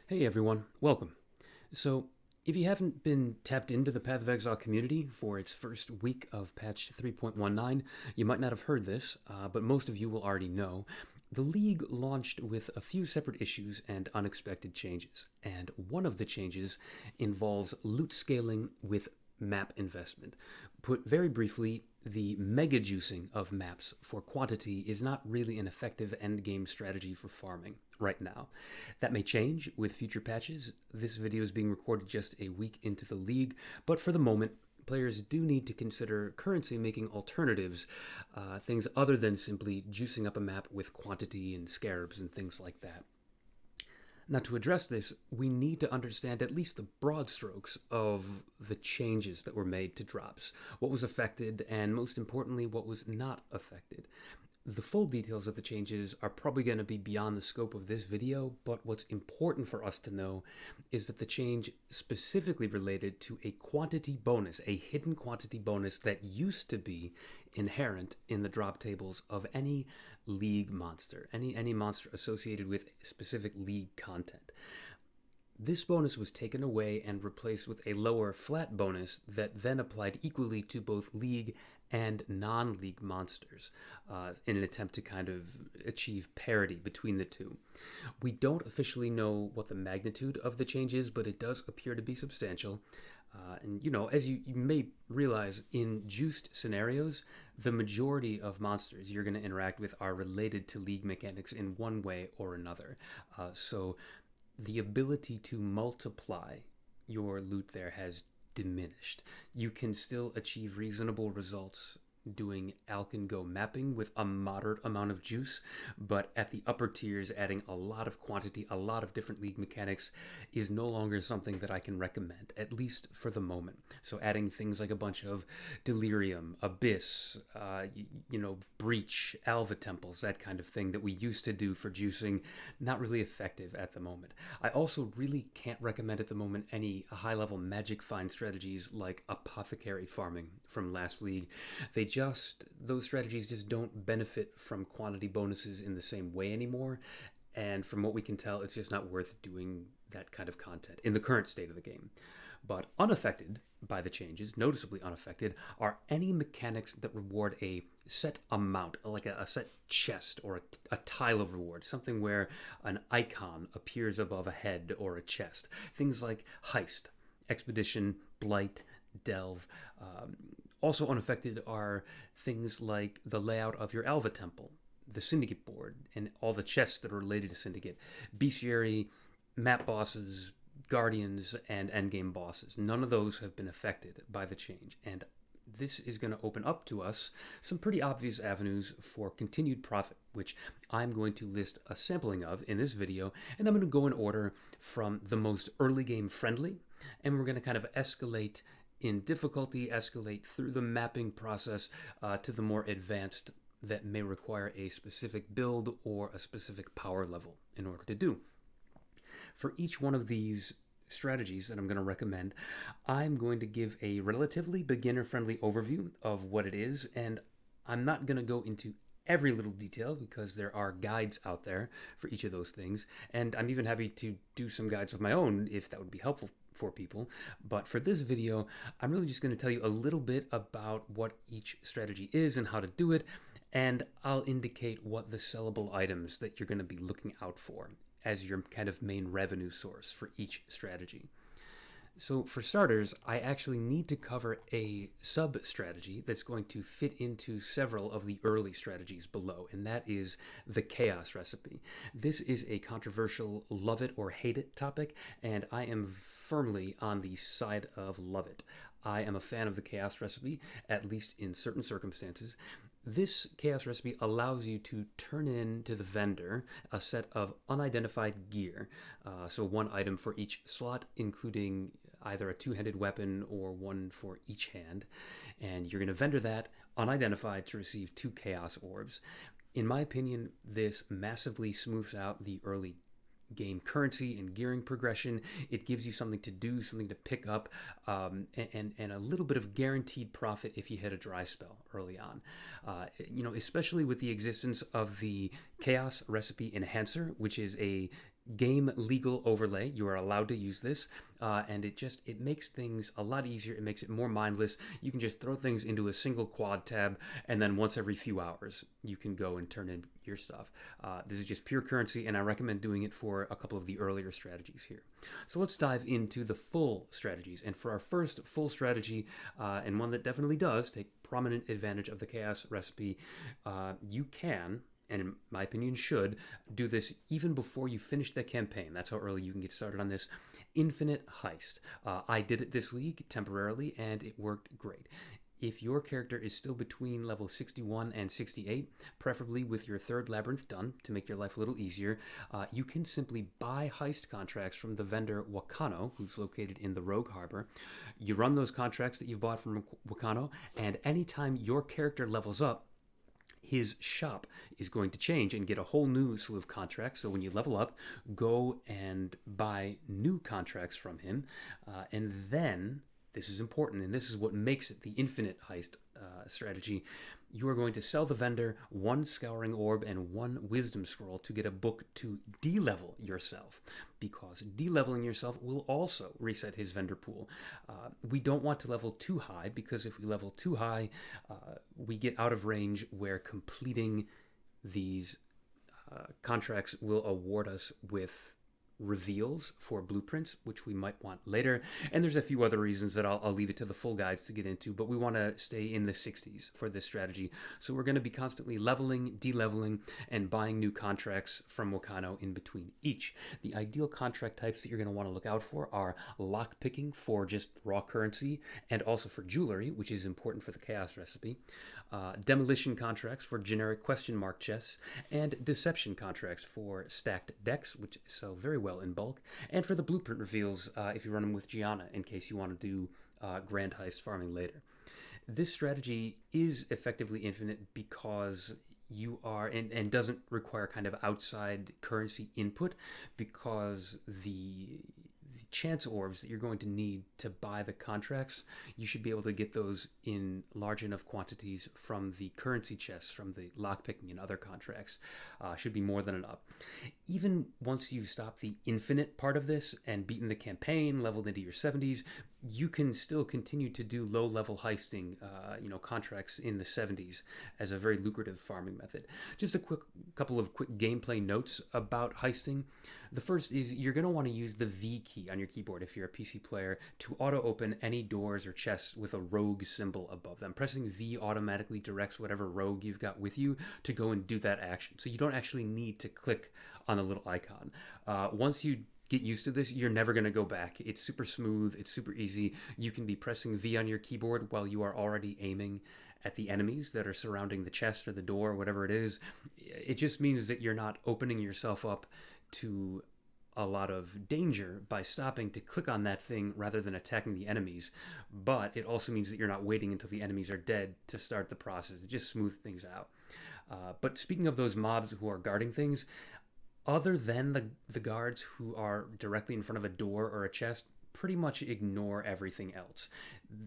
Hey everyone, welcome. So, if you haven't been tapped into the Path of Exile community for its first week of patch 3.19, you might not have heard this, but most of you will already know. The League launched with a few separate issues and unexpected changes, and one of the changes involves loot scaling with map investment. Put very briefly, the mega juicing of maps for quantity is not really an effective endgame strategy for farming right now. That may change with future patches. This video is being recorded just a week into the League, but for the moment, players do need to consider currency making alternatives, things other than simply juicing up a map with quantity and scarabs and things like that. Now, to address this, we need to understand at least the broad strokes of the changes that were made to drops, what was affected, and most importantly, what was not affected. The full details of the changes are probably going to be beyond the scope of this video, but what's important for us to know is that the change specifically related to a quantity bonus, a hidden quantity bonus that used to be inherent in the drop tables of any League monster, any monster associated with specific League content. This bonus was taken away and replaced with a lower flat bonus that then applied equally to both League and non-League monsters in an attempt to kind of achieve parity between the two. We don't officially know what the magnitude of the change is, but it does appear to be substantial. And as you may realize, in juiced scenarios, the majority of monsters you're going to interact with are related to League mechanics in one way or another. So the ability to multiply your loot there has diminished. You can still achieve reasonable results doing Alk-and-Go mapping with a moderate amount of juice, but at the upper tiers, adding a lot of quantity, a lot of different League mechanics is no longer something that I can recommend, at least for the moment. So adding things like a bunch of Delirium, Abyss, Breach, Alva temples, that kind of thing that we used to do for juicing, not really effective at the moment. I also really can't recommend at the moment any high-level magic find strategies like apothecary farming from last League. Those strategies just don't benefit from quantity bonuses in the same way anymore, and from what we can tell, it's just not worth doing that kind of content in the current state of the game. But unaffected by the changes, noticeably unaffected, are any mechanics that reward a set amount, like a set chest or a tile of reward, something where an icon appears above a head or a chest. Things like Heist, Expedition, Blight, Delve. Also unaffected are things like the layout of your Alva temple, the Syndicate Board, and all the chests that are related to Syndicate, bestiary, map bosses, guardians, and endgame bosses. None of those have been affected by the change, and this is going to open up to us some pretty obvious avenues for continued profit, which I'm going to list a sampling of in this video, and I'm going to go in order from the most early game friendly, and we're going to kind of escalate in difficulty, escalate through the mapping process to the more advanced that may require a specific build or a specific power level in order to do. For each one of these strategies that I'm going to recommend, I'm going to give a relatively beginner-friendly overview of what it is, and I'm not going to go into every little detail because there are guides out there for each of those things, and I'm even happy to do some guides of my own if that would be helpful for people. But for this video, I'm really just going to tell you a little bit about what each strategy is and how to do it, and I'll indicate what the sellable items that you're going to be looking out for as your kind of main revenue source for each strategy. So for starters, I actually need to cover a sub-strategy that's going to fit into several of the early strategies below, and that is the Chaos recipe. This is a controversial love it or hate it topic, and I am firmly on the side of love it. I am a fan of the Chaos recipe, at least in certain circumstances. This Chaos recipe allows you to turn in to the vendor a set of unidentified gear, so one item for each slot, including either a two-handed weapon or one for each hand, and you're going to vendor that unidentified to receive 2 Chaos orbs. In my opinion, this massively smooths out the early game currency and gearing progression. It gives you something to do, something to pick up, and a little bit of guaranteed profit if you hit a dry spell early on. Especially with the existence of the Chaos Recipe Enhancer, which is a game legal overlay. You are allowed to use this, and it makes things a lot easier. It makes it more mindless. You can just throw things into a single quad tab, and then once every few hours you can go and turn in your stuff. This is just pure currency, and I recommend doing it for a couple of the earlier strategies here. So let's dive into the full strategies. And for our first full strategy, and one that definitely does take prominent advantage of the chaos recipe, you can, and in my opinion should, do this even before you finish the campaign. That's how early you can get started on this. Infinite Heist. I did it this league temporarily, and it worked great. If your character is still between level 61 and 68, preferably with your third labyrinth done to make your life a little easier, you can simply buy heist contracts from the vendor Wakano, who's located in the Rogue Harbor. You run those contracts that you've bought from Wakano, and anytime your character levels up, his shop is going to change and get a whole new slew of contracts. So when you level up, go and buy new contracts from him. And then, this is important, and this is what makes it the infinite heist strategy. You are going to sell the vendor 1 scouring orb and 1 wisdom scroll to get a book to de-level yourself, because de-leveling yourself will also reset his vendor pool. We don't want to level too high, because if we level too high, we get out of range where completing these contracts will award us with reveals for blueprints, which we might want later. And there's a few other reasons that I'll leave it to the full guides to get into, but we want to stay in the 60s for this strategy. So we're going to be constantly leveling, de-leveling, and buying new contracts from Wakano in between each. The ideal contract types that you're going to want to look out for are lockpicking for just raw currency, and also for jewelry, which is important for the chaos recipe, demolition contracts for generic question mark chests, and deception contracts for stacked decks, which sell very well in bulk, and for the blueprint reveals if you run them with Gianna, in case you want to do grand heist farming later. This strategy is effectively infinite because you are, and doesn't require kind of outside currency input, because the chance orbs that you're going to need to buy the contracts, you should be able to get those in large enough quantities from the currency chests, from the lockpicking and other contracts. Should be more than enough. Even once you've stopped the infinite part of this and beaten the campaign, leveled into your 70s, you can still continue to do low-level heisting, contracts in the 70s as a very lucrative farming method. Just a couple of quick gameplay notes about heisting. The first is you're going to want to use the V key on your keyboard if you're a PC player to auto-open any doors or chests with a rogue symbol above them. Pressing V automatically directs whatever rogue you've got with you to go and do that action. So you don't actually need to click on the little icon. Once you get used to this, you're never going to go back. It's super smooth. It's super easy. You can be pressing V on your keyboard while you are already aiming at the enemies that are surrounding the chest or the door or whatever it is. It just means that you're not opening yourself up to a lot of danger by stopping to click on that thing rather than attacking the enemies. But it also means that you're not waiting until the enemies are dead to start the process. It just smooths things out. But speaking of those mobs who are guarding things, other than the guards who are directly in front of a door or a chest, pretty much ignore everything else.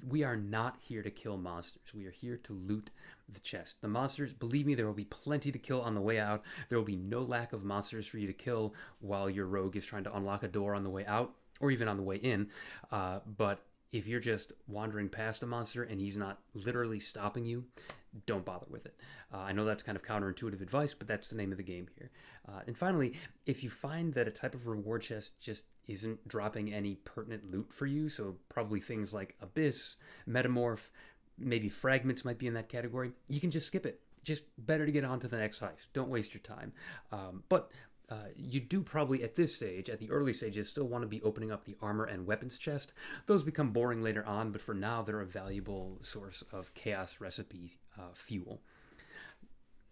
We are not here to kill monsters. We are here to loot the chest. The monsters, believe me, there will be plenty to kill on the way out. There will be no lack of monsters for you to kill while your rogue is trying to unlock a door on the way out, or even on the way in. But if you're just wandering past a monster and he's not literally stopping you, don't bother with it. I know that's kind of counterintuitive advice, but that's the name of the game here. And finally, if you find that a type of reward chest just isn't dropping any pertinent loot for you, so probably things like Abyss, Metamorph, maybe Fragments might be in that category, you can just skip it. Just better to get on to the next heist. Don't waste your time. But you do probably at this stage, at the early stages, still want to be opening up the armor and weapons chest. Those become boring later on, but for now they're a valuable source of chaos recipe fuel.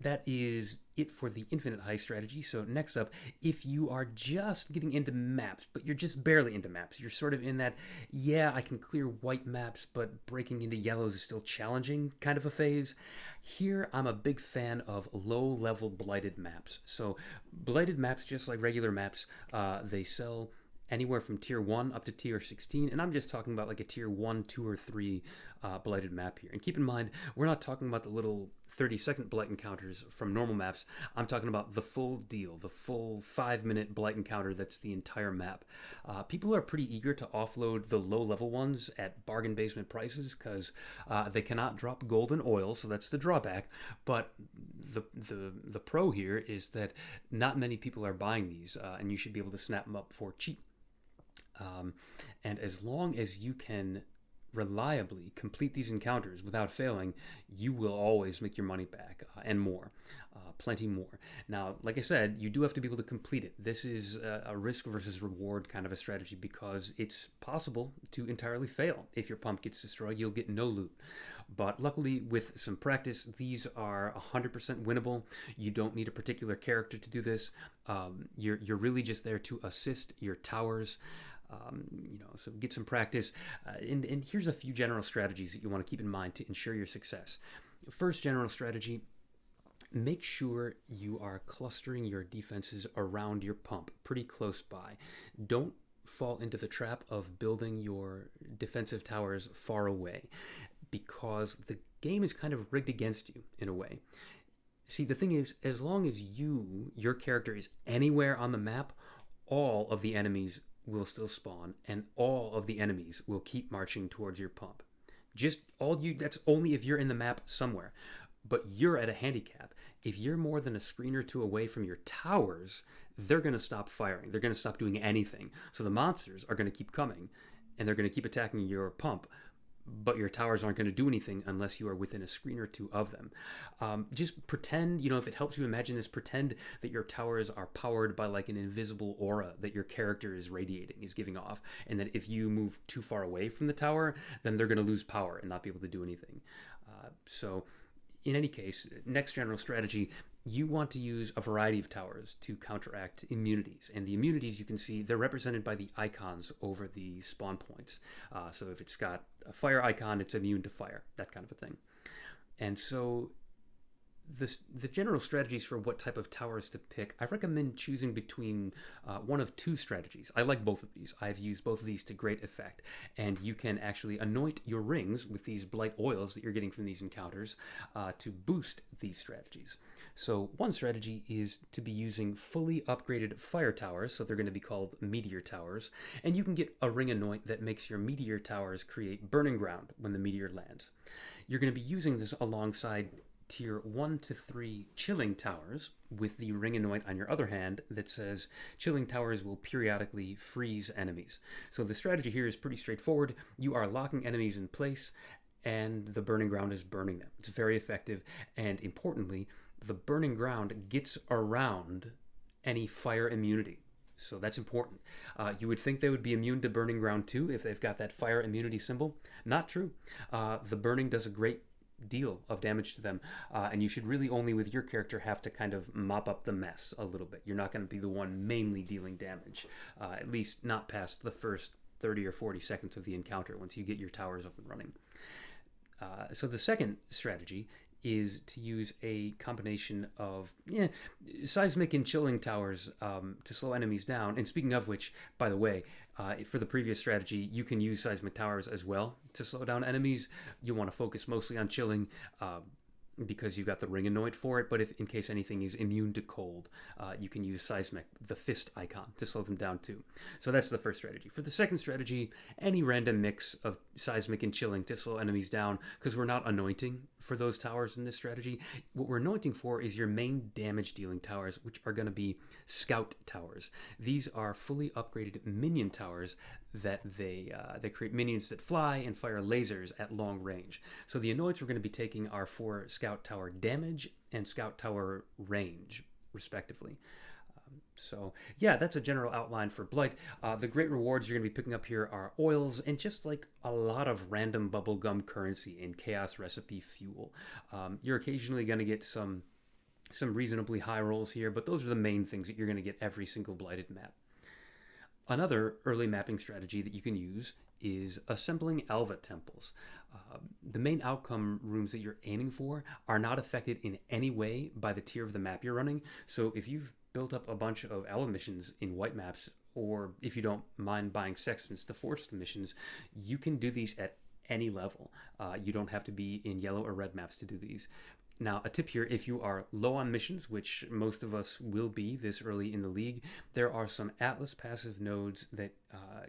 That is it for the infinite heist strategy. So next up, if you are just getting into maps, but you're just barely into maps, you're sort of in that, yeah, I can clear white maps, but breaking into yellows is still challenging kind of a phase. Here, I'm a big fan of low-level Blighted maps. So Blighted maps, just like regular maps, they sell anywhere from tier 1 up to tier 16, and I'm just talking about like a tier 1, 2, or 3 Blighted map here. And keep in mind, we're not talking about the little 30-second Blight encounters from normal maps. I'm talking about the full deal, the full 5-minute Blight encounter that's the entire map. People are pretty eager to offload the low-level ones at bargain basement prices because they cannot drop gold and oil, so that's the drawback. But the pro here is that not many people are buying these, and you should be able to snap them up for cheap. And as long as you can reliably complete these encounters without failing, you will always make your money back, and more, plenty more. Now, like I said, you do have to be able to complete it. This is a risk versus reward kind of a strategy because it's possible to entirely fail. If your pump gets destroyed, you'll get no loot. But luckily, with some practice, these are 100% winnable. You don't need a particular character to do this. You're really just there to assist your towers. So get some practice. And here's a few general strategies that you want to keep in mind to ensure your success. First general strategy, make sure you are clustering your defenses around your pump pretty close by. Don't fall into the trap of building your defensive towers far away because the game is kind of rigged against you in a way. See, the thing is, as long as your character is anywhere on the map, all of the enemies will still spawn, and all of the enemies will keep marching towards your pump. That's only if you're in the map somewhere. But you're at a handicap. If you're more than a screen or two away from your towers, they're going to stop firing. They're going to stop doing anything. So the monsters are going to keep coming, and they're going to keep attacking your pump. But your towers aren't going to do anything unless you are within a screen or two of them. Just pretend, if it helps you imagine this, pretend that your towers are powered by like an invisible aura that your character is radiating, is giving off. And that if you move too far away from the tower, then they're going to lose power and not be able to do anything. So in any case, next general strategy, you want to use a variety of towers to counteract immunities. And the immunities, you can see, they're represented by the icons over the spawn points. So if it's got a fire icon, it's immune to fire, that kind of a thing. And so the general strategies for what type of towers to pick, I recommend choosing between one of two strategies. I like both of these. I've used both of these to great effect. And you can actually anoint your rings with these blight oils that you're getting from these encounters to boost these strategies. So one strategy is to be using fully upgraded fire towers, so they're going to be called meteor towers, and you can get a ring anoint that makes your meteor towers create burning ground when the meteor lands. You're going to be using this alongside tier 1 to 3 chilling towers with the ring anoint on your other hand that says chilling towers will periodically freeze enemies. So the strategy here is pretty straightforward. You are locking enemies in place and the burning ground is burning them. It's very effective, and importantly, the burning ground gets around any fire immunity. So that's important. You would think they would be immune to burning ground too if they've got that fire immunity symbol. Not true. The burning does a great deal of damage to them, and you should really only with your character have to kind of mop up the mess a little bit. You're not going to be the one mainly dealing damage, at least not past the first 30 or 40 seconds of the encounter once you get your towers up and running. So the second strategy is to use a combination of seismic and chilling towers to slow enemies down. And speaking of which, by the way, for the previous strategy, you can use seismic towers as well to slow down enemies. You want to focus mostly on chilling because you've got the ring anoint for it, but if in case anything is immune to cold, you can use seismic, the fist icon, to slow them down too. So that's the first strategy. For the second strategy, any random mix of seismic and chilling to slow enemies down, because we're not anointing for those towers in this strategy. What we're anointing for is your main damage dealing towers, which are going to be scout towers. These are fully upgraded minion towers that they create minions that fly and fire lasers at long range. So the anoints we're going to be taking are for scout tower damage and scout tower range, respectively. So yeah, that's a general outline for Blight. The great rewards you're going to be picking up here are oils and just like a lot of random bubblegum currency and chaos recipe fuel. You're occasionally going to get some reasonably high rolls here, but those are the main things that you're going to get every single Blighted map. Another early mapping strategy that you can use is assembling Alva temples. The main outcome rooms that you're aiming for are not affected in any way by the tier of the map you're running. So if you've built up a bunch of Alva missions in white maps, or if you don't mind buying sextants to force the missions, you can do these at any level. You don't have to be in yellow or red maps to do these. Now, a tip here, if you are low on missions, which most of us will be this early in the league, there are some Atlas passive nodes that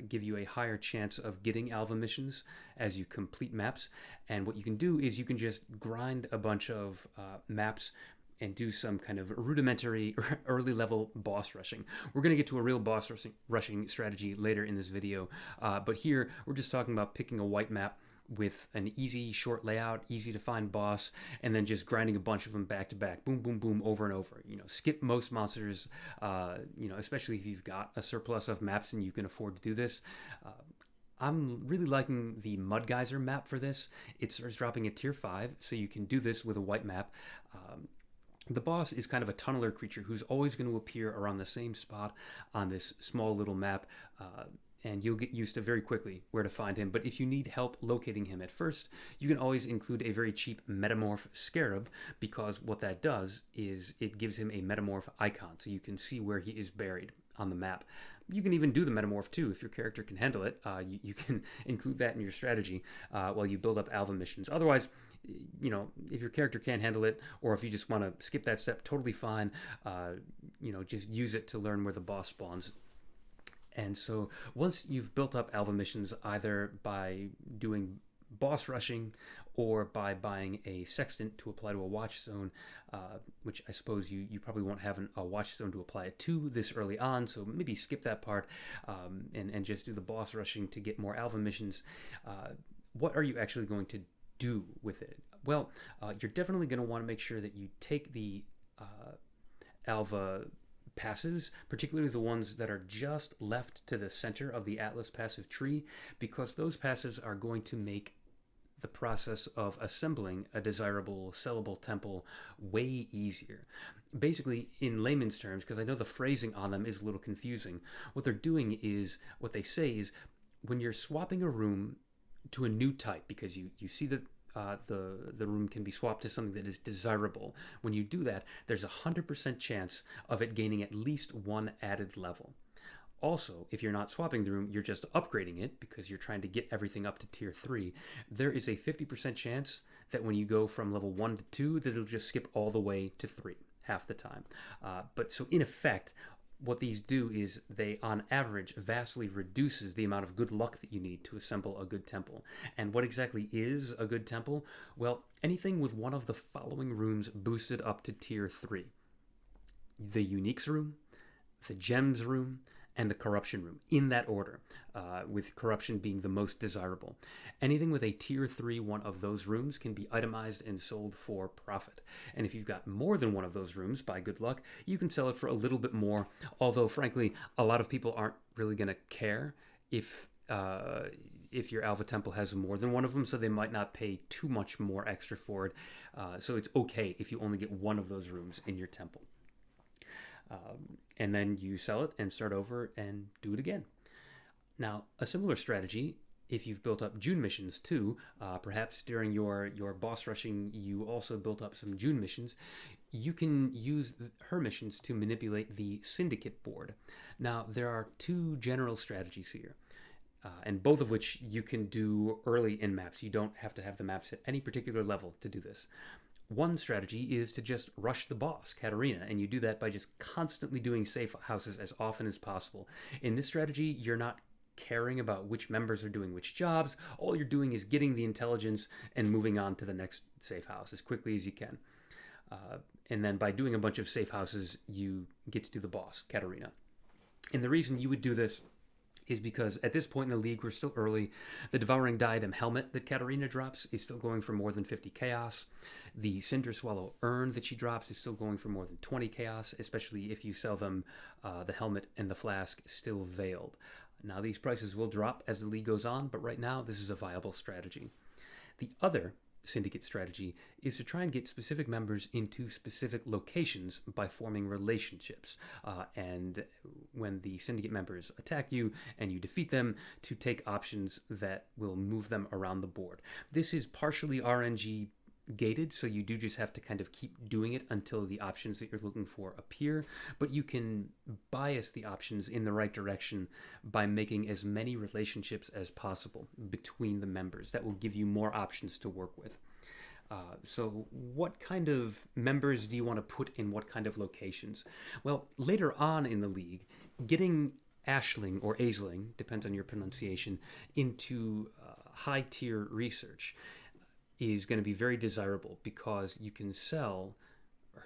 give you a higher chance of getting Alva missions as you complete maps. And what you can do is you can just grind a bunch of maps and do some kind of rudimentary early level boss rushing. We're going to get to a real boss rushing strategy later in this video, but here we're just talking about picking a white map with an easy, short layout, easy to find boss, and then just grinding a bunch of them back to back, boom, boom, boom, over and over. Skip most monsters, especially if you've got a surplus of maps and you can afford to do this. I'm really liking the Mud Geyser map for this. It starts dropping at tier 5, so you can do this with a white map. The boss is kind of a tunneler creature who's always going to appear around the same spot on this small little map, and you'll get used to very quickly where to find him. But if you need help locating him at first, you can always include a very cheap metamorph scarab, because what that does is it gives him a metamorph icon, so you can see where he is buried on the map. You can even do the metamorph too if your character can handle it. You can include that in your strategy while you build up Alva missions. Otherwise, if your character can't handle it, or if you just want to skip that step, totally fine. Just use it to learn where the boss spawns. And so once you've built up Alva missions, either by doing boss rushing or by buying a sextant to apply to a watch zone, which I suppose you probably won't have a watch zone to apply it to this early on, so maybe skip that part and just do the boss rushing to get more Alva missions. What are you actually going to do with it? Well, you're definitely going to want to make sure that you take the Alva passives, particularly the ones that are just left to the center of the Atlas passive tree, because those passives are going to make the process of assembling a desirable sellable temple way easier. Basically, in layman's terms, because I know the phrasing on them is a little confusing, what they say is when you're swapping a room to a new type, because you see that the room can be swapped to something that is desirable. When you do that, there's a 100% chance of it gaining at least one added level. Also, if you're not swapping the room, you're just upgrading it because you're trying to get everything up to tier 3, there is a 50% chance that when you go from level 1 to 2, that it'll just skip all the way to 3 half the time. But so in effect, what these do is they, on average, vastly reduces the amount of good luck that you need to assemble a good temple. And what exactly is a good temple? Well, anything with one of the following rooms boosted up to tier 3. The Uniques room, the Gems room, and the Corruption room, in that order, with Corruption being the most desirable. Anything with a tier 3 one of those rooms can be itemized and sold for profit. And if you've got more than one of those rooms, by good luck, you can sell it for a little bit more, although frankly, a lot of people aren't really going to care if your Alva temple has more than one of them, so they might not pay too much more extra for it. So it's okay if you only get one of those rooms in your temple. And then you sell it and start over and do it again. Now, a similar strategy, if you've built up June missions too, perhaps during your boss rushing you also built up some June missions, you can use her missions to manipulate the Syndicate Board. Now, there are two general strategies here, and both of which you can do early in maps. You don't have to have the maps at any particular level to do this. One strategy is to just rush the boss, Katarina, and you do that by just constantly doing safe houses as often as possible. In this strategy, you're not caring about which members are doing which jobs. All you're doing is getting the intelligence and moving on to the next safe house as quickly as you can. And then by doing a bunch of safe houses, you get to do the boss, Katarina. And the reason you would do this is because at this point in the league, we're still early. The Devouring Diadem helmet that Katarina drops is still going for more than 50 chaos. The Cinder Swallow urn that she drops is still going for more than 20 chaos, especially if you sell them the helmet and the flask still veiled. Now, these prices will drop as the league goes on, but right now, this is a viable strategy. The other Syndicate strategy is to try and get specific members into specific locations by forming relationships. And when the Syndicate members attack you and you defeat them, to take options that will move them around the board. This is partially RNG, gated, so you do just have to kind of keep doing it until the options that you're looking for appear, but you can bias the options in the right direction by making as many relationships as possible between the members. That will give you more options to work with. So what kind of members do you want to put in what kind of locations? Well, later on in the league, getting Ashling or Aisling, depends on your pronunciation, into high tier research is going to be very desirable because you can sell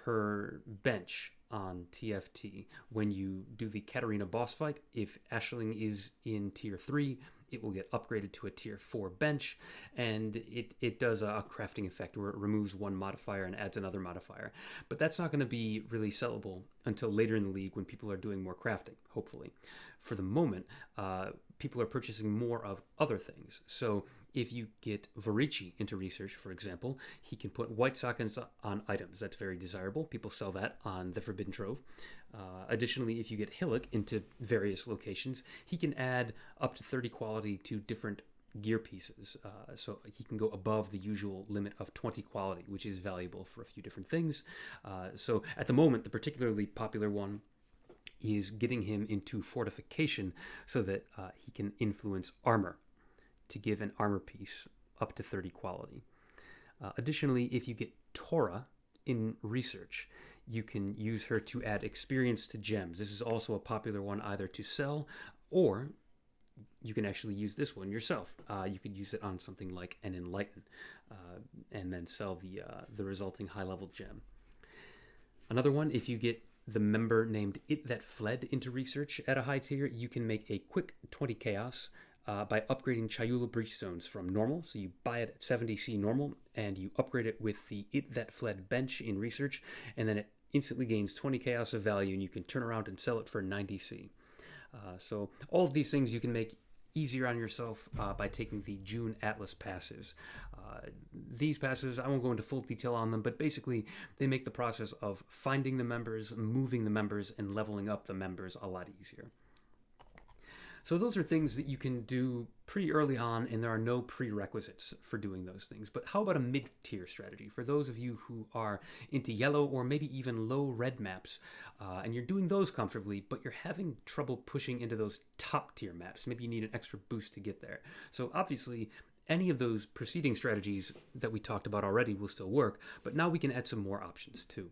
her bench on TFT when you do the Katarina boss fight. If Ashling is in tier 3, it will get upgraded to a tier 4 bench, and it does a crafting effect where it removes one modifier and adds another modifier. But that's not going to be really sellable until later in the league when people are doing more crafting, hopefully. For the moment, people are purchasing more of other things. So if you get Varici into research, for example, he can put white sockets on items. That's very desirable. People sell that on the Forbidden Trove. Additionally, if you get Hillock into various locations, he can add up to 30 quality to different gear pieces. So he can go above the usual limit of 20 quality, which is valuable for a few different things. So at the moment, the particularly popular one is getting him into fortification so that he can influence armor to give an armor piece up to 30 quality. Additionally, if you get Tora in research, you can use her to add experience to gems. This is also a popular one either to sell, or you can actually use this one yourself. You could use it on something like an Enlighten, and then sell the resulting high-level gem. Another one, if you get the member named It That Fled into research at a high tier, you can make a quick 20 chaos by upgrading Chayula Breachstones from normal. So you buy it at 70C normal, and you upgrade it with the It That Fled bench in research, and then it instantly gains 20 chaos of value, and you can turn around and sell it for 90C. So all of these things you can make easier on yourself by taking the June Atlas passives. These passives, I won't go into full detail on them, but basically they make the process of finding the members, moving the members, and leveling up the members a lot easier. So those are things that you can do pretty early on, and there are no prerequisites for doing those things. But how about a mid-tier strategy? For those of you who are into yellow or maybe even low red maps, and you're doing those comfortably, but you're having trouble pushing into those top-tier maps. Maybe you need an extra boost to get there. So obviously, any of those preceding strategies that we talked about already will still work, but now we can add some more options too.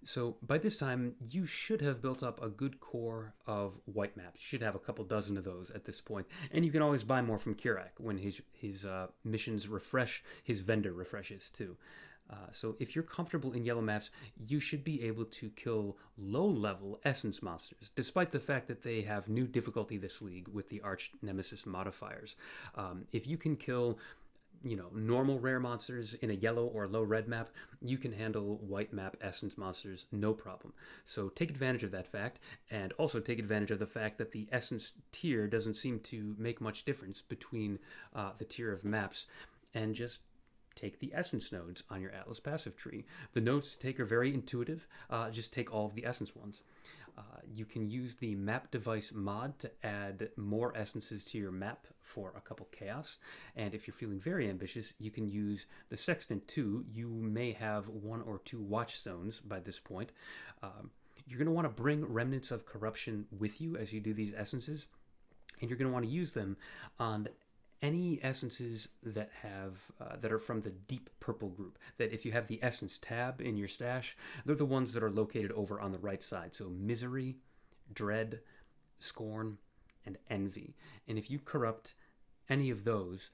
So by this time, you should have built up a good core of white maps. You should have a couple dozen of those at this point. And you can always buy more from Kirak. When his missions refresh, his vendor refreshes too. So if you're comfortable in yellow maps, you should be able to kill low-level essence monsters, despite the fact that they have new difficulty this league with the Arch Nemesis modifiers. If you can kill normal rare monsters in a yellow or low red map, you can handle white map essence monsters no problem. So take advantage of that fact, and also take advantage of the fact that the essence tier doesn't seem to make much difference between the tier of maps, and just take the essence nodes on your Atlas passive tree. The nodes to take are very intuitive. Just take all of the essence ones. You can use the map device mod to add more essences to your map for a couple chaos. And if you're feeling very ambitious, you can use the Sextant too. You may have 1 or 2 watchstones by this point. You're going to want to bring Remnants of Corruption with you as you do these essences. And you're going to want to use them on any essences that are from the deep purple group. That if you have the essence tab in your stash, they're the ones that are located over on the right side. So Misery, Dread, Scorn, and Envy. And if you corrupt any of those,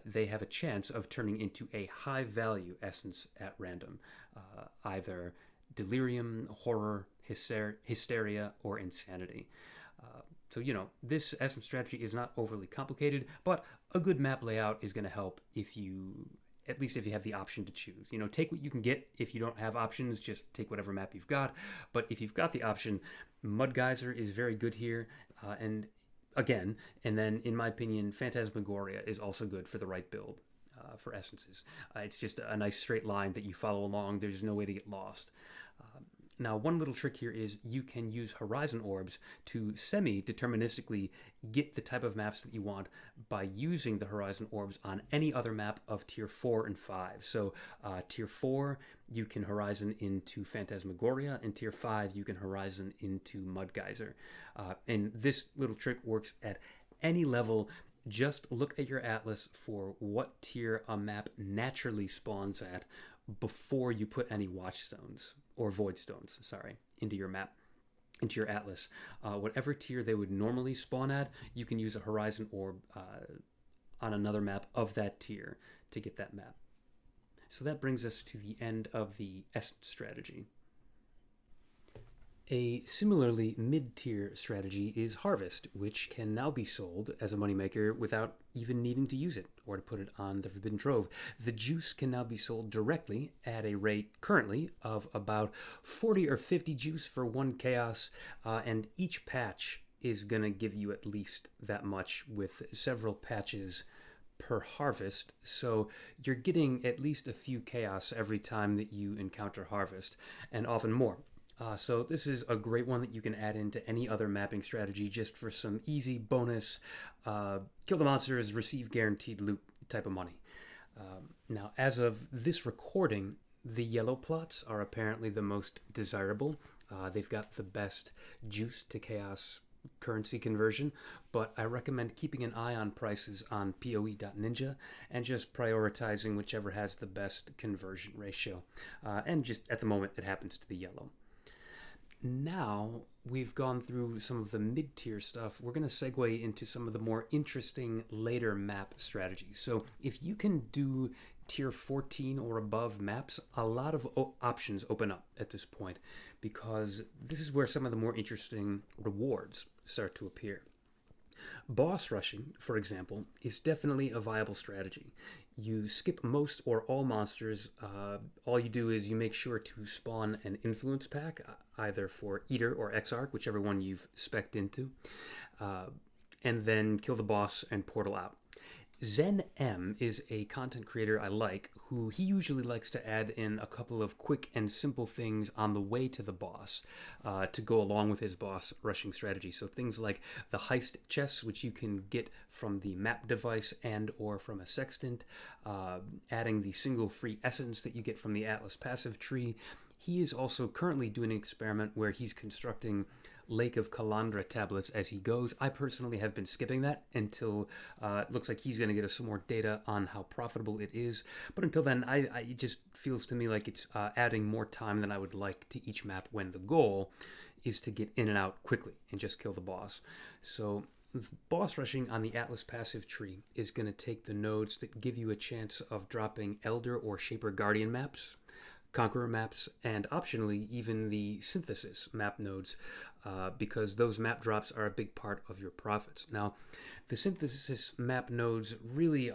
they have a chance of turning into a high value essence at random. Either Delirium, Horror, Hysteria, or Insanity. So, this essence strategy is not overly complicated, but a good map layout is going to help at least if you have the option to choose. Take what you can get. If you don't have options, just take whatever map you've got. But if you've got the option, Mud Geyser is very good here. And then, in my opinion, Phantasmagoria is also good for the right build for essences. It's just a nice straight line that you follow along. There's no way to get lost. Now, one little trick here is you can use horizon orbs to semi-deterministically get the type of maps that you want by using the horizon orbs on any other map of tier 4 and 5. So tier 4, you can horizon into Phantasmagoria, and tier 5, you can horizon into Mudgeyser. And this little trick works at any level. Just look at your atlas for what tier a map naturally spawns at before you put any watchstones or voidstones, into your map, into your atlas. Whatever tier they would normally spawn at, you can use a horizon orb on another map of that tier to get that map. So that brings us to the end of the Essence strategy. A similarly mid-tier strategy is Harvest, which can now be sold as a moneymaker without even needing to use it or to put it on the Forbidden Trove. The juice can now be sold directly at a rate currently of about 40 or 50 juice for 1 chaos, and each patch is going to give you at least that much with several patches per harvest, so you're getting at least a few chaos every time that you encounter Harvest, and often more. So this is a great one that you can add into any other mapping strategy just for some easy bonus, kill the monsters, receive guaranteed loot type of money. Now, as of this recording, the yellow plots are apparently the most desirable. They've got the best juice to chaos currency conversion, but I recommend keeping an eye on prices on PoE.ninja and just prioritizing whichever has the best conversion ratio. And just at the moment, it happens to be yellow. Now we've gone through some of the mid-tier stuff, we're going to segue into some of the more interesting later map strategies. So if you can do tier 14 or above maps, a lot of options open up at this point, because this is where some of the more interesting rewards start to appear. Boss rushing, for example, is definitely a viable strategy. You skip most or all monsters. All you do is you make sure to spawn an influence pack, either for Eater or Exarch, whichever one you've spec'd into, and then kill the boss and portal out. Zen M is a content creator I like, who he usually likes to add in a couple of quick and simple things on the way to the boss to go along with his boss rushing strategy. So things like the Heist chests, which you can get from the map device and or from a sextant, adding the single free essence that you get from the Atlas passive tree. He is also currently doing an experiment where he's constructing Lake of Kalandra tablets as he goes. I personally have been skipping that until it looks like he's going to get us some more data on how profitable it is. But until then, it just feels to me like it's adding more time than I would like to each map when the goal is to get in and out quickly and just kill the boss. So boss rushing on the Atlas passive tree is going to take the nodes that give you a chance of dropping Elder or Shaper Guardian maps, Conqueror maps, and optionally even the Synthesis map nodes, because those map drops are a big part of your profits. Now, the Synthesis map nodes really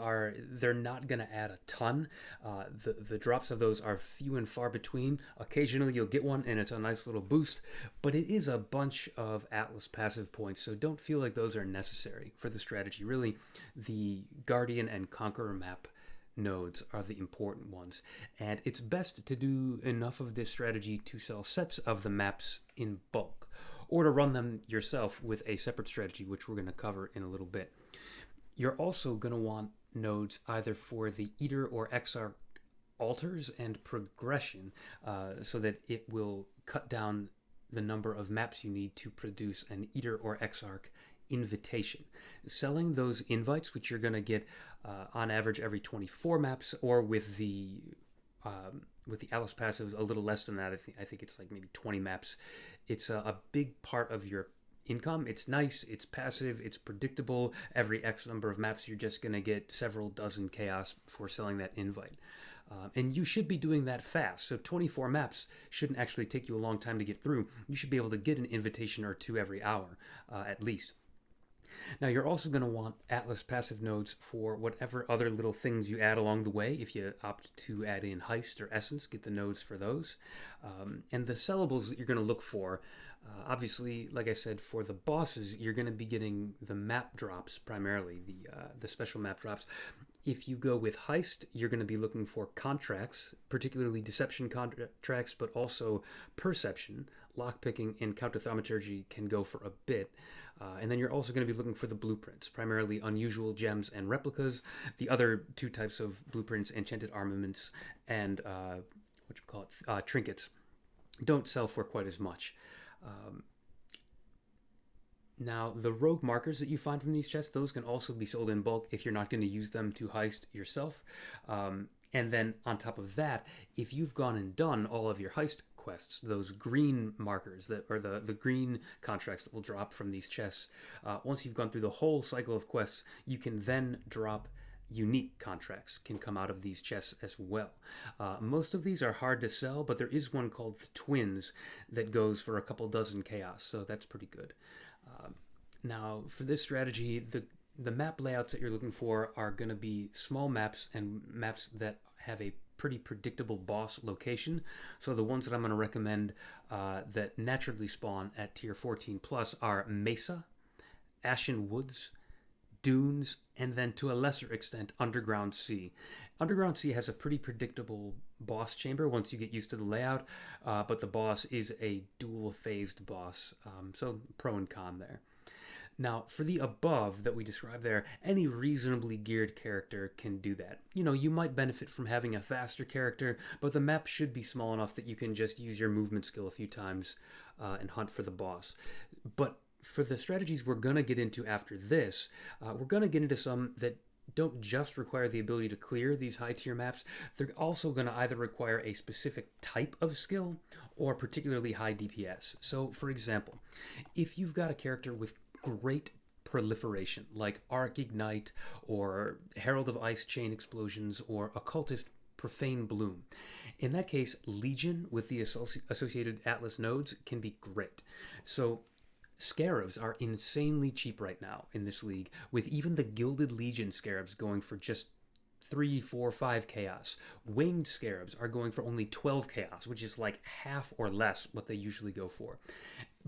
they're not going to add a ton. The drops of those are few and far between. Occasionally you'll get one and it's a nice little boost, but it is a bunch of Atlas passive points, so don't feel like those are necessary for the strategy. Really, the Guardian and Conqueror map nodes are the important ones, and it's best to do enough of this strategy to sell sets of the maps in bulk, or to run them yourself with a separate strategy, which we're going to cover in a little bit. You're also going to want nodes either for the Eater or Exarch altars and progression, so that it will cut down the number of maps you need to produce an Eater or Exarch invitation. Selling those invites, which you're going to get on average every 24 maps, or with the Atlas passives a little less than that. I think it's like maybe 20 maps. It's a big part of your income. It's nice, it's passive, it's predictable. Every X number of maps, you're just going to get several dozen chaos for selling that invite. And you should be doing that fast. So 24 maps shouldn't actually take you a long time to get through. You should be able to get an invitation or two every hour, at least. Now, you're also going to want Atlas passive nodes for whatever other little things you add along the way. If you opt to add in Heist or Essence, get the nodes for those. And the sellables that you're going to look for, obviously, like I said, for the bosses, you're going to be getting the map drops primarily, the special map drops. If you go with Heist, you're going to be looking for contracts, particularly deception contracts, but also perception. Lockpicking and counter-thaumaturgy can go for a bit. And then you're also going to be looking for the blueprints, primarily unusual gems and replicas. The other two types of blueprints, enchanted armaments and trinkets, don't sell for quite as much. Now, the rogue markers that you find from these chests, those can also be sold in bulk if you're not going to use them to heist yourself. And then on top of that, if you've gone and done all of your heist quests, those green markers that are the green contracts that will drop from these chests, once you've gone through the whole cycle of quests, you can then drop unique contracts can come out of these chests as well. Most of these are hard to sell, but there is one called the Twins that goes for a couple dozen chaos, so that's pretty good. Now, for this strategy, the map layouts that you're looking for are going to be small maps and maps that have a pretty predictable boss location. So the ones that I'm going to recommend that naturally spawn at tier 14 plus are Mesa, Ashen Woods, Dunes, and then to a lesser extent, Underground Sea. Underground Sea has a pretty predictable boss chamber once you get used to the layout, but the boss is a dual-phased boss, so pro and con there. Now, for the above that we described there, any reasonably geared character can do that. You know, you might benefit from having a faster character, but the map should be small enough that you can just use your movement skill a few times and hunt for the boss. But for the strategies we're going to get into after this, we're going to get into some that don't just require the ability to clear these high-tier maps. They're also going to either require a specific type of skill or particularly high DPS. So, for example, if you've got a character with great proliferation, like Arc Ignite or Herald of Ice Chain Explosions or Occultist Profane Bloom, in that case, Legion with the associated Atlas nodes can be great. So Scarabs are insanely cheap right now in this league, with even the Gilded Legion Scarabs going for just 3, 4, 5 chaos. Winged Scarabs are going for only 12 chaos, which is like half or less what they usually go for.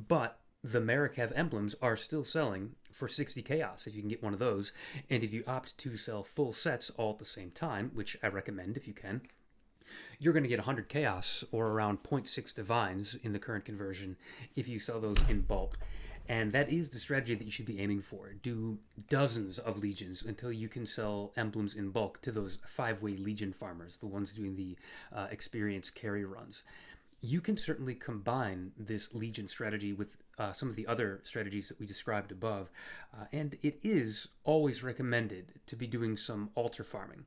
But the Marikav emblems are still selling for 60 chaos if you can get one of those, and if you opt to sell full sets all at the same time, which I recommend if you can, you're going to get 100 chaos or around 0.6 divines in the current conversion if you sell those in bulk. And that is the strategy that you should be aiming for. Do dozens of legions until you can sell emblems in bulk to those 5-way legion farmers, the ones doing the experience carry runs. You can certainly combine this legion strategy with some of the other strategies that we described above, and it is always recommended to be doing some altar farming.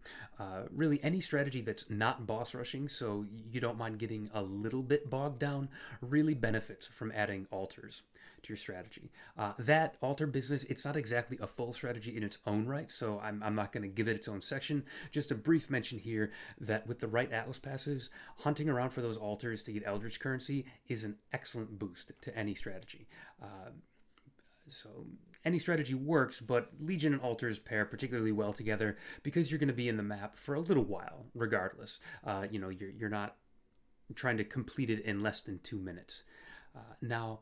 Really, any strategy that's not boss rushing, so you don't mind getting a little bit bogged down, really benefits from adding altars to your strategy. That altar business, it's not exactly a full strategy in its own right, so I'm not going to give it its own section. Just a brief mention here that with the right Atlas passives, hunting around for those altars to get Eldritch currency is an excellent boost to any strategy. So any strategy works, but Legion and Altars pair particularly well together because you're going to be in the map for a little while, regardless. You're not trying to complete it in less than 2 minutes. Now,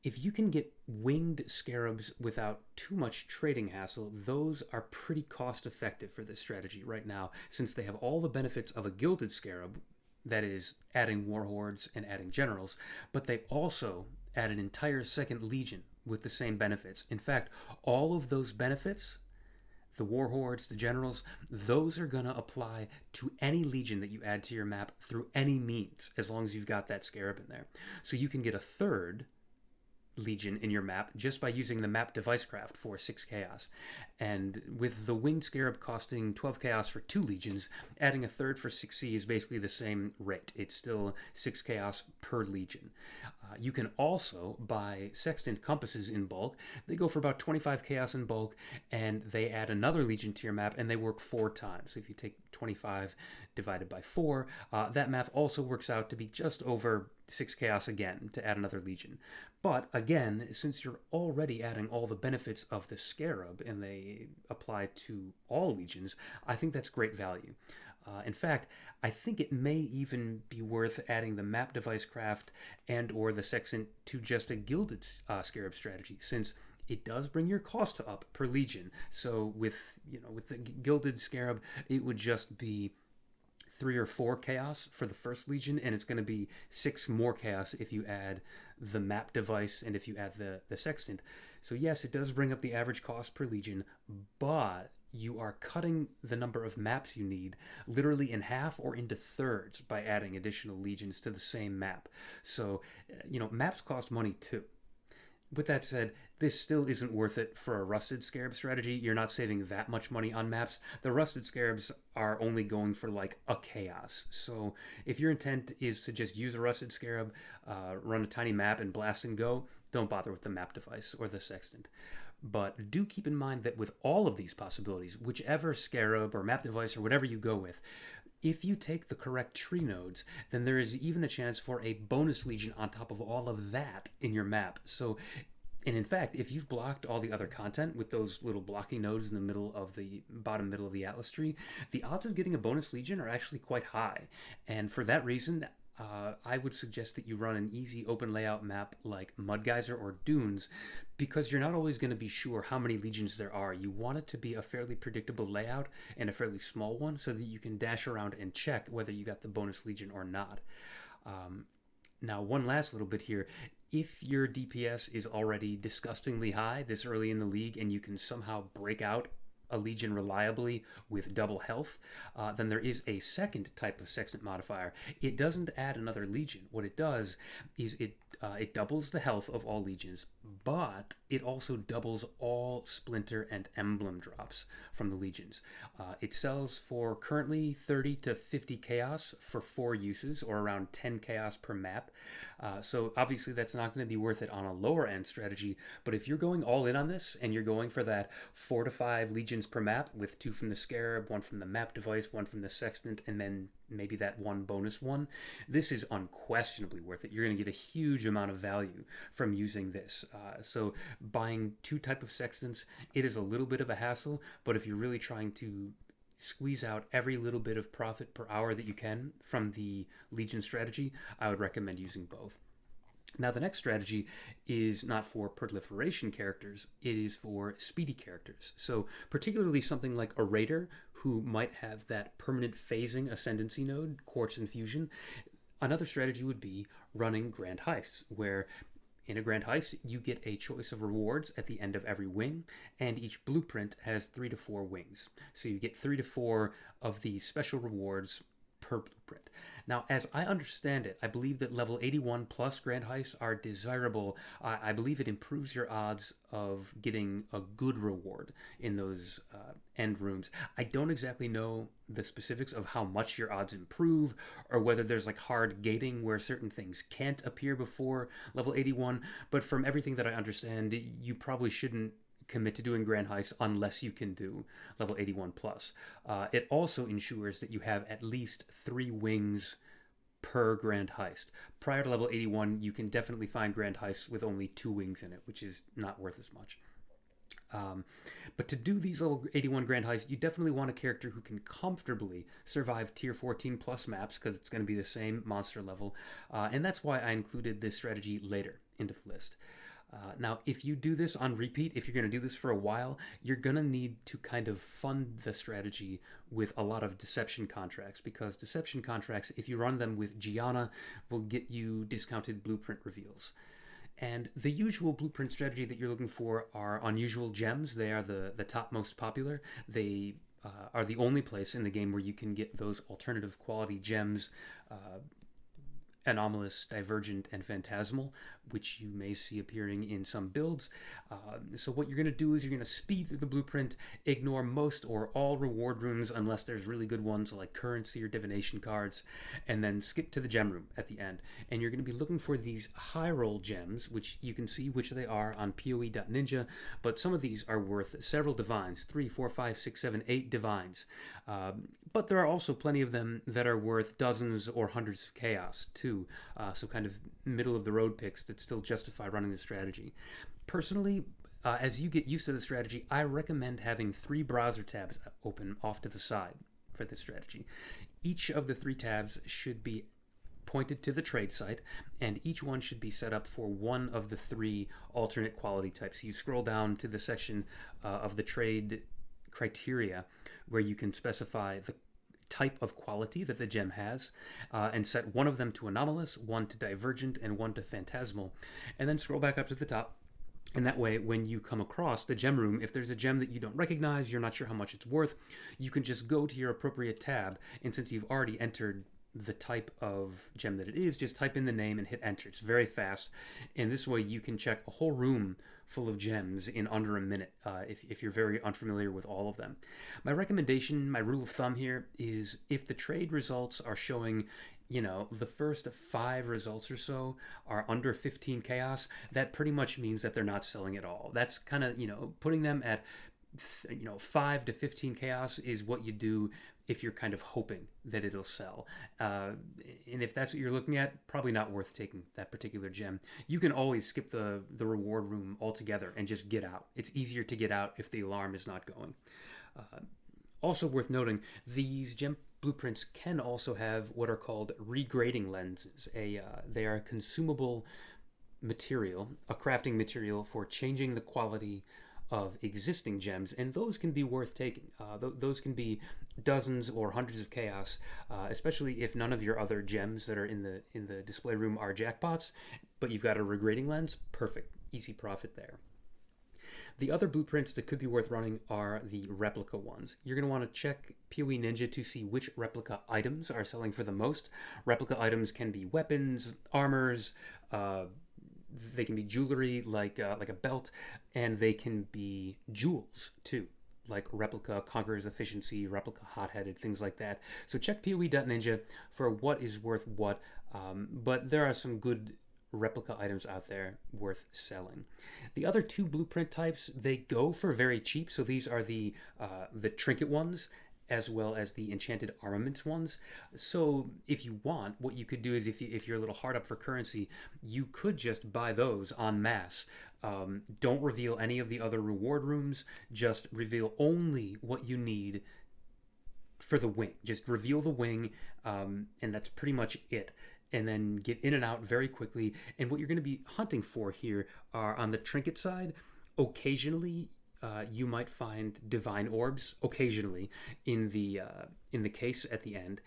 if you can get winged scarabs without too much trading hassle, those are pretty cost effective for this strategy right now, since they have all the benefits of a gilded scarab, that is, adding warhordes and adding generals, but they also add an entire second legion with the same benefits. In fact, all of those benefits, the warhordes, the generals, those are going to apply to any legion that you add to your map through any means, as long as you've got that scarab in there. So you can get a third legion in your map just by using the map device craft for 6 chaos. And with the winged scarab costing 12 chaos for 2 legions, adding a third for 6C is basically the same rate. It's still 6 chaos per legion. You can also buy sextant compasses in bulk. They go for about 25 chaos in bulk, and they add another legion to your map, and they work 4 times. So if you take 25 divided by 4, that math also works out to be just over 6 chaos again to add another legion. But again, since you're already adding all the benefits of the scarab and they apply to all legions, I think that's great value. In fact, I think it may even be worth adding the map device craft and or the sextant to just a gilded scarab strategy, since it does bring your cost up per legion. So with the Gilded Scarab, it would just be 3 or 4 chaos for the first legion, and it's going to be 6 more chaos if you add the map device and if you add the sextant. So yes, it does bring up the average cost per legion, but you are cutting the number of maps you need literally in half or into thirds by adding additional legions to the same map. So maps cost money too. With that said, this still isn't worth it for a Rusted Scarab strategy. You're not saving that much money on maps. The Rusted Scarabs are only going for like a chaos. So if your intent is to just use a Rusted Scarab, run a tiny map and blast and go, don't bother with the map device or the sextant. But do keep in mind that with all of these possibilities, whichever Scarab or map device or whatever you go with, if you take the correct tree nodes, then there is even a chance for a bonus legion on top of all of that in your map. So, and in fact, if you've blocked all the other content with those little blocking nodes in the bottom middle of the Atlas tree, the odds of getting a bonus legion are actually quite high. And for that reason, I would suggest that you run an easy open layout map like Mudgeyser or Dunes, because you're not always going to be sure how many legions there are. You want it to be a fairly predictable layout and a fairly small one so that you can dash around and check whether you got the bonus legion or not. Now, one last little bit here. If your DPS is already disgustingly high this early in the league and you can somehow break out a legion reliably with double health, then there is a second type of sextant modifier. It doesn't add another legion. What it does is it doubles the health of all legions, but it also doubles all splinter and emblem drops from the legions. It sells for currently 30 to 50 chaos for 4 uses, or around 10 chaos per map. So obviously that's not going to be worth it on a lower end strategy, but if you're going all in on this and you're going for that 4 to 5 legions per map with 2 from the Scarab, 1 from the map device, 1 from the sextant, and then maybe that 1 bonus one, this is unquestionably worth it. You're going to get a huge amount of value from using this. So buying 2 type of sextants, it is a little bit of a hassle, but if you're really trying to squeeze out every little bit of profit per hour that you can from the Legion strategy, I would recommend using both. Now, the next strategy is not for proliferation characters, it is for speedy characters. So particularly something like a Raider, who might have that permanent phasing ascendancy node, Quartz Infusion. Another strategy would be running Grand Heists, where in a Grand Heist, you get a choice of rewards at the end of every wing, and each blueprint has 3 to 4 wings. So you get 3 to 4 of these special rewards per blueprint. Now, as I understand it, I believe that level 81 plus Grand Heists are desirable. I believe it improves your odds of getting a good reward in those end rooms. I don't exactly know the specifics of how much your odds improve, or whether there's like hard gating where certain things can't appear before level 81, but from everything that I understand, you probably shouldn't commit to doing Grand Heist unless you can do level 81 plus. It also ensures that you have at least 3 wings per Grand Heist. Prior to level 81, you can definitely find Grand Heists with only 2 wings in it, which is not worth as much. But to do these level 81 Grand Heists, you definitely want a character who can comfortably survive tier 14 plus maps, because it's going to be the same monster level. And that's why I included this strategy later into the list. Now, if you do this on repeat, if you're going to do this for a while, you're going to need to kind of fund the strategy with a lot of deception contracts, because deception contracts, if you run them with Gianna, will get you discounted blueprint reveals. And the usual blueprint strategy that you're looking for are unusual gems. They are the top most popular. They are the only place in the game where you can get those alternative quality gems, anomalous, divergent, and phantasmal, which you may see appearing in some builds. So what you're going to do is you're going to speed through the blueprint, ignore most or all reward rooms unless there's really good ones like currency or divination cards, and then skip to the gem room at the end. And you're going to be looking for these high roll gems, which you can see which they are on PoE.ninja, but some of these are worth several divines, 3, 4, 5, 6, 7, 8 divines. But there are also plenty of them that are worth dozens or hundreds of chaos too. So kind of middle of the road picks that still justify running the strategy. Personally, as you get used to the strategy, I recommend having 3 browser tabs open off to the side for this strategy. Each of the 3 tabs should be pointed to the trade site, and each one should be set up for one of the 3 alternate quality types. You scroll down to the section of the trade criteria where you can specify the type of quality that the gem has, and set one of them to anomalous, one to divergent, and one to phantasmal, and then scroll back up to the top. And that way, when you come across the gem room, if there's a gem that you don't recognize, you're not sure how much it's worth, you can just go to your appropriate tab, and since you've already entered the type of gem that it is, just type in the name and hit enter. It's very fast, and this way you can check a whole room full of gems in under a minute if you're very unfamiliar with all of them. My recommendation, my rule of thumb here is if the trade results are showing, you know, the first 5 results or so are under 15 chaos, that pretty much means that they're not selling at all. That's kind of, you know, putting them at 5 to 15 chaos is what you do if you're kind of hoping that it'll sell. And if that's what you're looking at, probably not worth taking that particular gem. You can always skip the reward room altogether and just get out. It's easier to get out if the alarm is not going. Also worth noting, these gem blueprints can also have what are called regrading lenses. They are a consumable material, a crafting material for changing the quality of existing gems, and those can be worth taking. Those can be dozens or hundreds of chaos, especially if none of your other gems that are in the display room are jackpots, but you've got a regrading lens. Perfect, easy profit there. The other blueprints that could be worth running are the replica ones. You're going to want to check PoE Ninja to see which replica items are selling for the most. Replica items can be weapons, armors, they can be jewelry like a belt, and they can be jewels too, like replica Conqueror's Efficiency, replica Hot-Headed, things like that. So check PoE.Ninja for what is worth what, but there are some good replica items out there worth selling. The other 2 blueprint types, they go for very cheap. So these are the trinket ones, as well as the enchanted armaments ones. So if you want, what you could do is if you're a little hard up for currency, you could just buy those en masse. Don't reveal any of the other reward rooms. Just reveal only what you need for the wing. Just reveal the wing, and that's pretty much it. And then get in and out very quickly. And what you're going to be hunting for here are on the trinket side. Occasionally, you might find divine orbs. Occasionally, in the case at the end,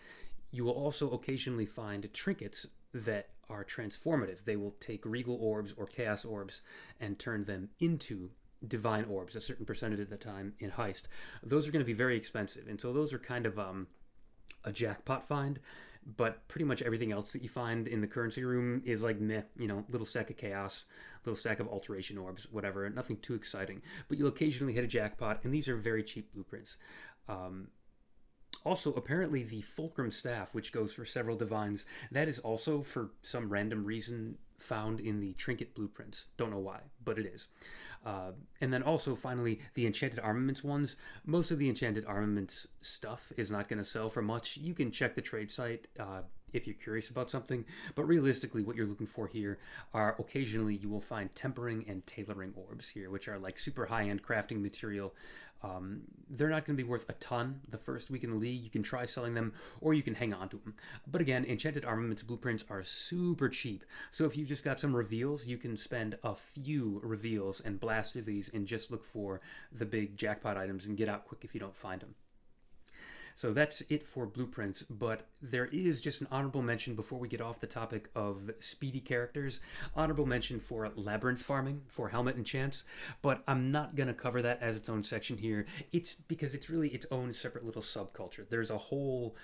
you will also occasionally find trinkets that are transformative. They will take regal orbs or chaos orbs and turn them into divine orbs a certain percentage of the time in Heist. Those are going to be very expensive, and so those are kind of a jackpot find. But pretty much everything else that you find in the currency room is like meh, little stack of chaos, little stack of alteration orbs, whatever, nothing too exciting. But you'll occasionally hit a jackpot, and these are very cheap blueprints. Also, apparently the Fulcrum Staff, which goes for several divines, that is also, for some random reason, found in the trinket blueprints. Don't know why, but it is. And then also, finally, the enchanted armaments ones. Most of the enchanted armaments stuff is not going to sell for much. You can check the trade site if you're curious about something, but realistically, what you're looking for here are occasionally you will find tempering and tailoring orbs here, which are like super high-end crafting material. They're not going to be worth a ton the first week in the league. You can try selling them, or you can hang on to them. But again, enchanted armaments blueprints are super cheap. So if you've just got some reveals, you can spend a few reveals and blast through these and just look for the big jackpot items and get out quick if you don't find them. So that's it for blueprints, but there is just an honorable mention before we get off the topic of speedy characters. Honorable mention for labyrinth farming for helmet enchants, but I'm not going to cover that as its own section here. It's because it's really its own separate little subculture. There's a whole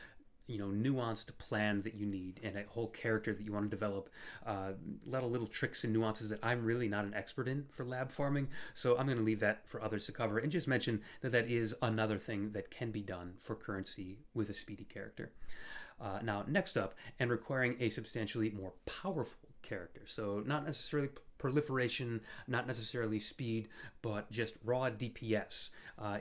nuanced plan that you need and a whole character that you want to develop. A lot of little tricks and nuances that I'm really not an expert in for lab farming, so I'm going to leave that for others to cover and just mention that that is another thing that can be done for currency with a speedy character. Now, next up, and requiring a substantially more powerful character, so not necessarily proliferation, not necessarily speed, but just raw DPS,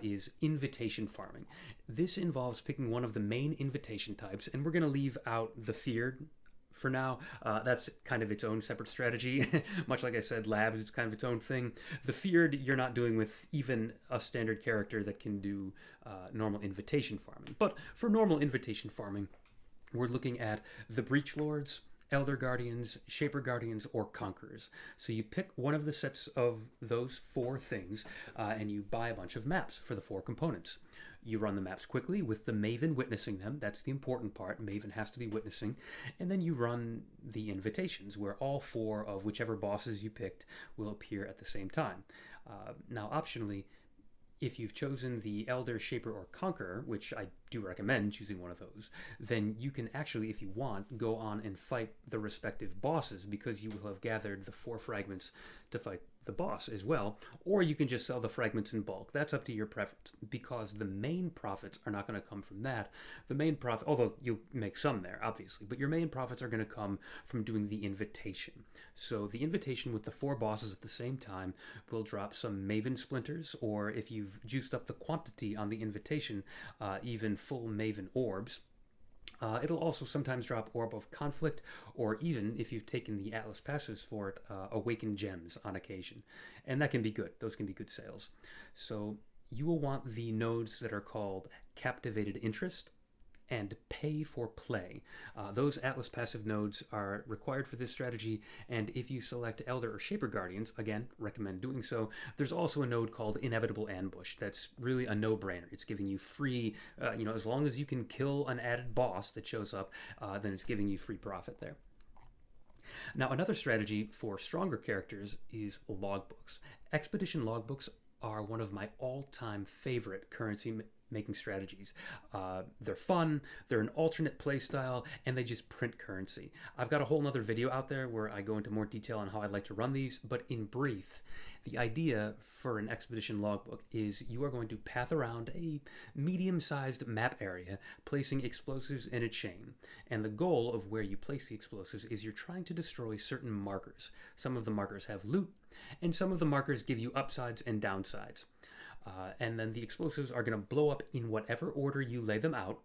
is invitation farming. This involves picking one of the main invitation types, and we're going to leave out the feared for now. That's kind of its own separate strategy. Much like I said, labs, it's kind of its own thing. The feared, you're not doing with even a standard character that can do normal invitation farming. But for normal invitation farming, we're looking at the Breach Lords, Elder Guardians, Shaper Guardians, or Conquerors. So you pick one of the sets of those 4 things, and you buy a bunch of maps for the 4 components. You run the maps quickly with the Maven witnessing them. That's the important part. Maven has to be witnessing. And then you run the invitations, where all 4 of whichever bosses you picked will appear at the same time. Now, optionally, if you've chosen the Elder, Shaper, or Conqueror, which I do recommend choosing one of those, then you can actually, if you want, go on and fight the respective bosses, because you will have gathered the 4 fragments to fight the boss as well. Or you can just sell the fragments in bulk. That's up to your preference, because the main profits are not going to come from that. The main profit, although you'll make some there, obviously, but your main profits are going to come from doing the invitation. So the invitation with the 4 bosses at the same time will drop some Maven splinters, or if you've juiced up the quantity on the invitation, even full Maven orbs. It'll also sometimes drop Orb of Conflict, or even, if you've taken the Atlas passives for it, Awakened Gems on occasion. And that can be good. Those can be good sales. So you will want the nodes that are called Captivated Interest and Pay for Play. Those Atlas passive nodes are required for this strategy, and if you select Elder or Shaper Guardians, again, recommend doing so. There's also a node called Inevitable Ambush. That's really a no-brainer. It's giving you free, as long as you can kill an added boss that shows up, then it's giving you free profit there. Now, another strategy for stronger characters is logbooks. Expedition logbooks are one of my all-time favorite currency making strategies. They're fun, they're an alternate playstyle, and they just print currency. I've got a whole nother video out there where I go into more detail on how I'd like to run these, but in brief, the idea for an expedition logbook is you are going to path around a medium-sized map area, placing explosives in a chain. And the goal of where you place the explosives is you're trying to destroy certain markers. Some of the markers have loot, and some of the markers give you upsides and downsides. And then the explosives are going to blow up in whatever order you lay them out,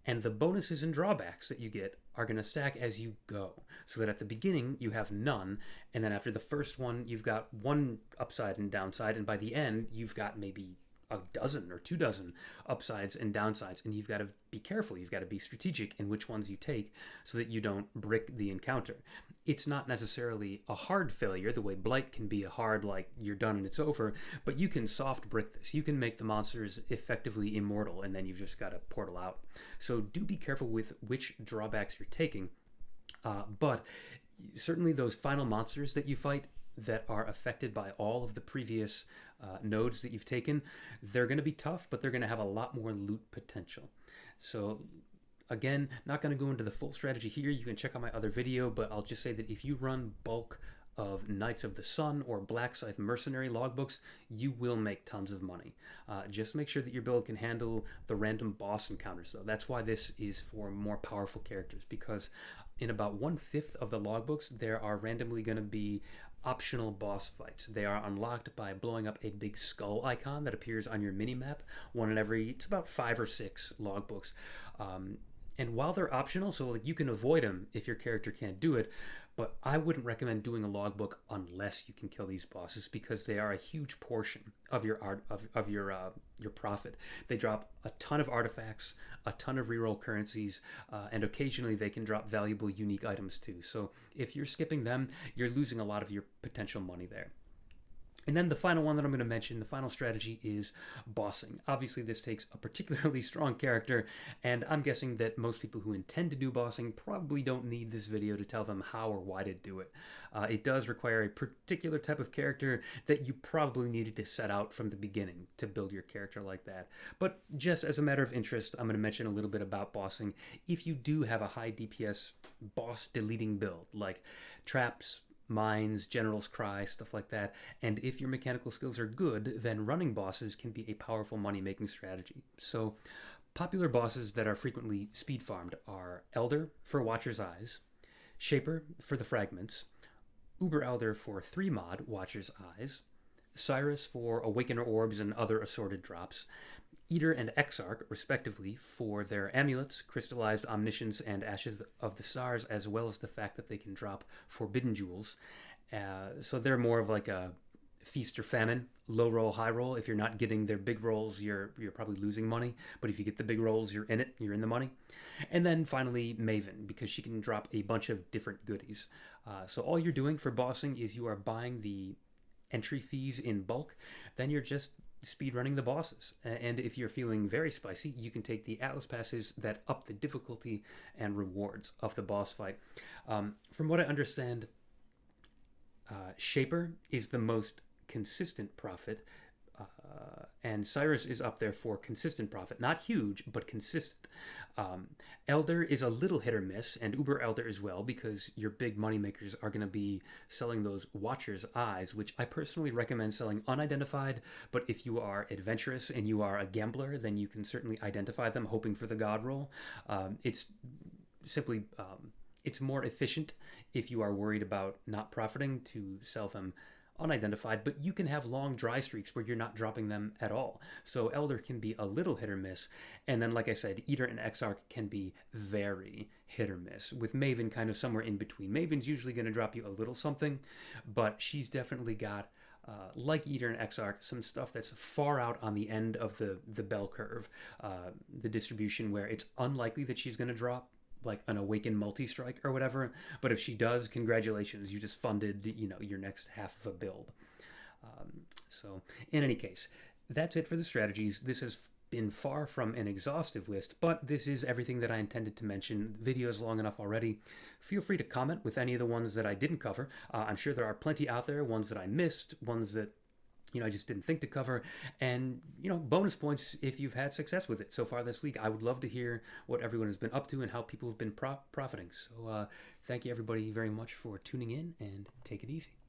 and the bonuses and drawbacks that you get are going to stack as you go, so that at the beginning you have none, and then after the first one you've got 1 upside and downside, and by the end you've got maybe a dozen or 2 dozen upsides and downsides, and you've got to be careful. You've got to be strategic in which ones you take so that you don't brick the encounter. It's not necessarily a hard failure, the way Blight can be a hard, like, you're done and it's over, but you can soft brick this. You can make the monsters effectively immortal, and then you've just got to portal out. So do be careful with which drawbacks you're taking, but certainly those final monsters that you fight that are affected by all of the previous nodes that you've taken, they're going to be tough, but they're going to have a lot more loot potential. So again, not going to go into the full strategy here. You can check out my other video, but I'll just say that if you run bulk of Knights of the Sun or Black Scythe Mercenary logbooks, you will make tons of money. Just make sure that your build can handle the random boss encounters, though. That's why this is for more powerful characters, because in about 1/5 of the logbooks, there are randomly going to be optional boss fights. They are unlocked by blowing up a big skull icon that appears on your minimap, one in every, it's about 5 or 6 logbooks. And while they're optional, so like you can avoid them if your character can't do it, but I wouldn't recommend doing a logbook unless you can kill these bosses, because they are a huge portion of your your profit. They drop a ton of artifacts, a ton of reroll currencies, and occasionally they can drop valuable unique items too. So if you're skipping them, you're losing a lot of your potential money there. And then the final one that I'm going to mention, the final strategy, is bossing. Obviously, this takes a particularly strong character, and I'm guessing that most people who intend to do bossing probably don't need this video to tell them how or why to do it. It does require a particular type of character that you probably needed to set out from the beginning to build your character like that. But just as a matter of interest, I'm going to mention a little bit about bossing. If you do have a high DPS boss deleting build, like traps, mines, general's cry, stuff like that, and if your mechanical skills are good, then running bosses can be a powerful money-making strategy. So popular bosses that are frequently speed farmed are Elder for Watcher's Eyes, Shaper for the Fragments, Uber Elder for 3 mod Watcher's Eyes, Cyrus for Awakener Orbs and other assorted drops, Eater and Exarch, respectively, for their amulets, crystallized omniscience, and ashes of the stars, as well as the fact that they can drop forbidden jewels. So they're more of like a feast or famine, low roll, high roll. If you're not getting their big rolls, you're probably losing money. But if you get the big rolls, you're in it. You're in the money. And then finally, Maven, because she can drop a bunch of different goodies. So all you're doing for bossing is you are buying the entry fees in bulk. Then you're just speed running the bosses. And if you're feeling very spicy, you can take the Atlas passes that up the difficulty and rewards of the boss fight. From what I understand, Shaper is the most consistent profit, and Cyrus is up there for consistent profit. Not huge, but consistent. Elder is a little hit or miss, and Uber Elder as well, because your big moneymakers are going to be selling those Watcher's Eyes, which I personally recommend selling unidentified, but if you are adventurous and you are a gambler, then you can certainly identify them, hoping for the God roll. It's simply... it's more efficient if you are worried about not profiting to sell them unidentified, but you can have long dry streaks where you're not dropping them at all. So Elder can be a little hit or miss, and then like I said, Eater and Exarch can be very hit or miss, with Maven kind of somewhere in between. Maven's usually going to drop you a little something, but she's definitely got, like Eater and Exarch, some stuff that's far out on the end of the bell curve, the distribution where it's unlikely that she's going to drop like an Awakened multi-strike or whatever, but if she does, congratulations, you just funded, your next half of a build. So in any case, that's it for the strategies. This has been far from an exhaustive list, but this is everything that I intended to mention. The video is long enough already. Feel free to comment with any of the ones that I didn't cover. I'm sure there are plenty out there, ones that I missed, ones that I just didn't think to cover, and, bonus points if you've had success with it so far this week. I would love to hear what everyone has been up to and how people have been profiting. So thank you everybody very much for tuning in, and take it easy.